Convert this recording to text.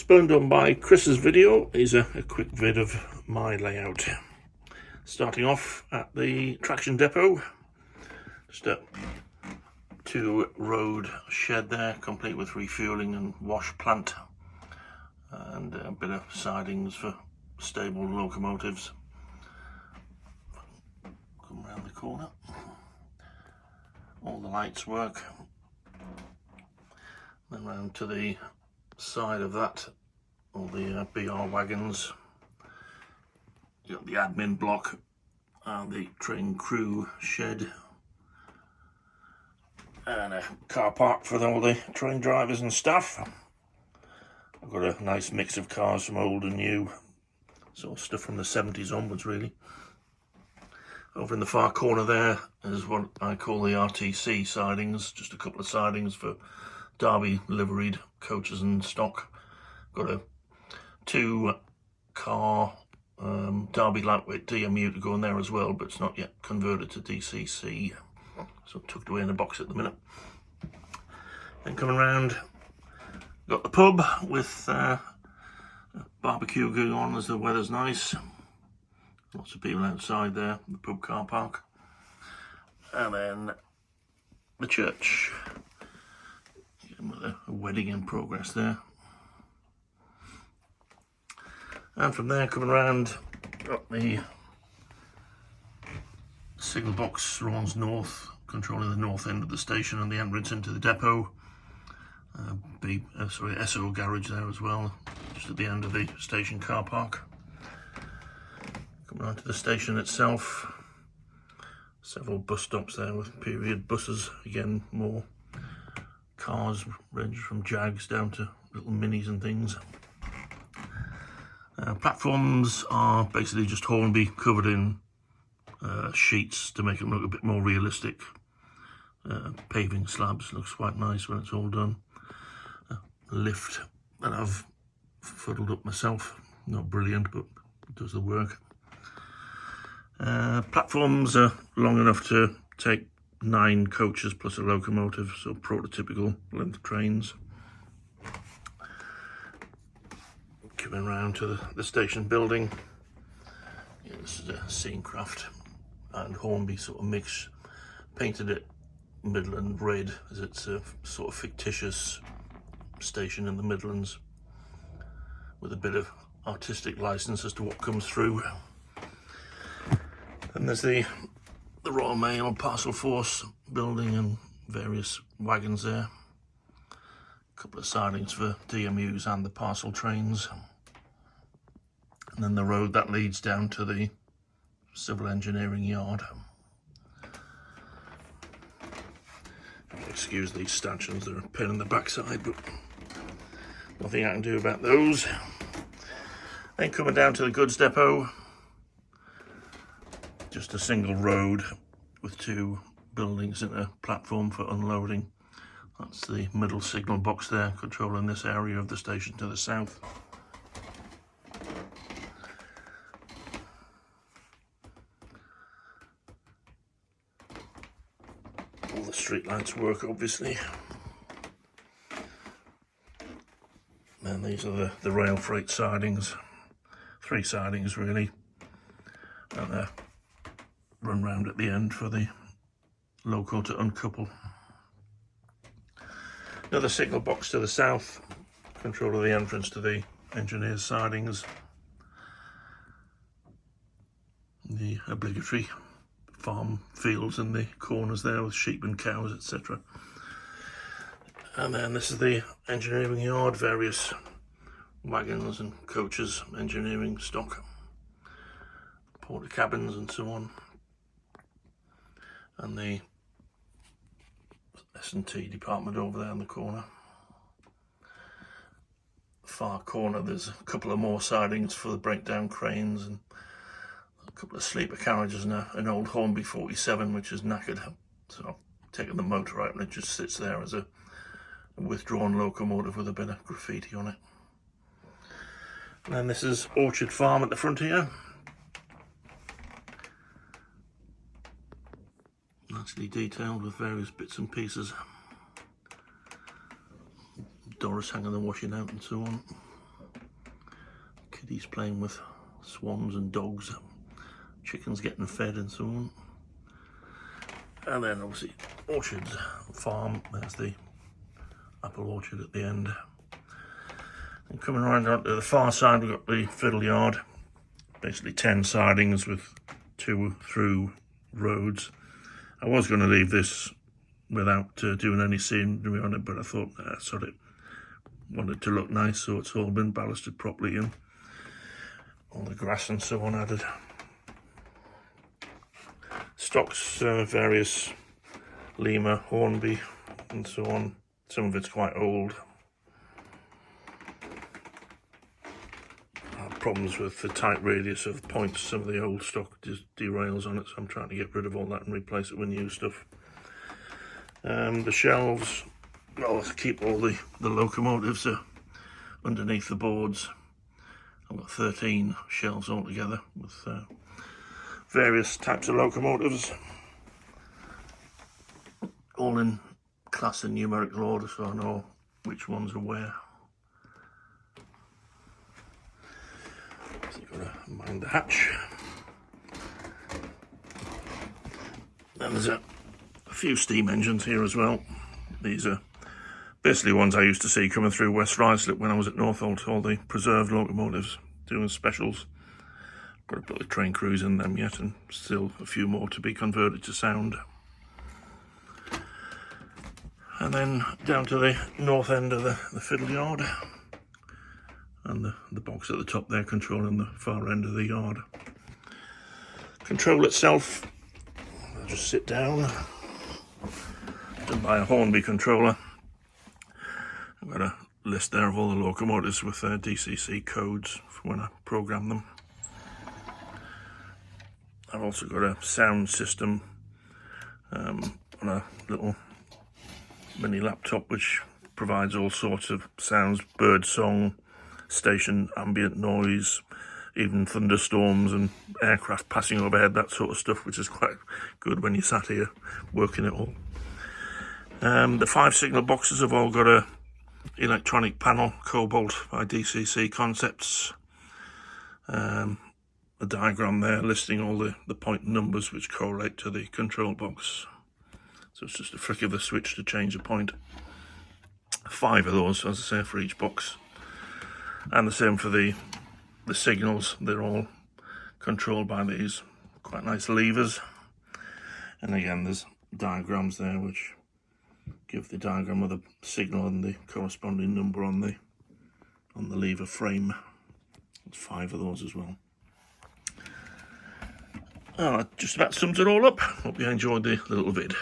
Spun done by Chris's video. Is a quick vid of my layout. Starting off at the traction depot, just a 2-road shed there, complete with refueling and wash plant, and a bit of sidings for stable locomotives. Come around the corner, all the lights work. Then round to the side of that, all the BR wagons. You got the admin block and the train crew shed, and a car park for all the train drivers and staff. I've got a nice mix of cars from old and new, sort of stuff from the 70s onwards really. Over in the far corner there is what I call the RTC sidings, just a couple of sidings for Derby liveried coaches and stock. Got a 2-car Derby lightweight DMU to go in there as well, but it's not yet converted to DCC, so tucked away in a box at the minute. Then coming round, got the pub with barbecue going on as the weather's nice. Lots of people outside there, the pub car park. And then the church, with a wedding in progress there. And from there, coming round, got the signal box, Raunds North, controlling the north end of the station and the entrance into the depot. SO garage there as well, just at the end of the station car park. Coming on to the station itself, several bus stops there with period buses, again more cars ranging from Jags down to little minis and things. Platforms are basically just Hornby covered in sheets to make them look a bit more realistic. Paving slabs, looks quite nice when it's all done. Lift that I've fuddled up myself, not brilliant but it does the work. Platforms are long enough to take 9 coaches plus a locomotive, so prototypical length trains. Coming around to the station building, yeah, this is a Scenecraft and Hornby sort of mix. Painted it Midland red as it's a sort of fictitious station in the Midlands, with a bit of artistic license as to what comes through. And there's the Royal Mail Parcel Force building and various wagons there. A couple of sidings for DMUs and the parcel trains. And then the road that leads down to the civil engineering yard. Excuse these stanchions, they're a pain in the backside, but nothing I can do about those. Then coming down to the goods depot, just a single road with 2 buildings and a platform for unloading. That's the middle signal box there, controlling this area of the station to the south. All the street lights work obviously. And these are the rail freight sidings, 3 sidings really, and they're run round at the end for the loco to uncouple. Another signal box to the south, control of the entrance to the engineers' sidings. The obligatory farm fields in the corners there with sheep and cows, etc. And then this is the engineering yard, various wagons and coaches, engineering stock, porter cabins and so on. And the S&T department over there in the corner. Far corner, there's a couple of more sidings for the breakdown cranes and a couple of sleeper carriages and an old Hornby 47 which is knackered. So I've taken the motor out and it just sits there as a withdrawn locomotive with a bit of graffiti on it. And then this is Orchard Farm at the front here. Nicely detailed with various bits and pieces. Doris hanging the washing out and so on. Kitties playing with swans and dogs, chickens getting fed and so on. And then obviously orchards, farm, there's the apple orchard at the end. And coming around onto the far side, we've got the fiddle yard, basically 10 sidings with 2 through roads. I was going to leave this without doing any scenery on it, but I thought, sod it, wanted to look nice, so it's all been ballasted properly and all the grass and so on added. Stocks, various Lima, Hornby and so on. Some of it's quite old. Problems with the tight radius of points. Some of the old stock just derails on it, so I'm trying to get rid of all that and replace it with new stuff. The shelves, well, to keep all the locomotives underneath the boards. I've got 13 shelves altogether with various types of locomotives, all in class and numerical order, so I know which ones are where. So you've got to mind the hatch. Then there's a few steam engines here as well. These are basically ones I used to see coming through West Ruislip when I was at Northolt, all the preserved locomotives doing specials. Got to put the train crews in them yet, and still a few more to be converted to sound. And then down to the north end of the fiddle yard, and the box at the top there controlling the far end of the yard. Control itself, I'll just sit down, done by a Hornby controller. I've got a list there of all the locomotives with their DCC codes for when I program them. I've also got a sound system on a little mini laptop which provides all sorts of sounds, bird song, station ambient noise, even thunderstorms and aircraft passing overhead, that sort of stuff, which is quite good when you're sat here working it all. The 5 signal boxes have all got a electronic panel, Cobalt by DCC Concepts. A diagram there listing all the point numbers which correlate to the control box. So it's just a flick of the switch to change the point. 5 of those, as I say, for each box. And the same for the signals. They're all controlled by these quite nice levers. And again, there's diagrams there which give the diagram of the signal and the corresponding number on the lever frame. There's 5 of those as well. That just about sums it all up. Hope you enjoyed the little vid.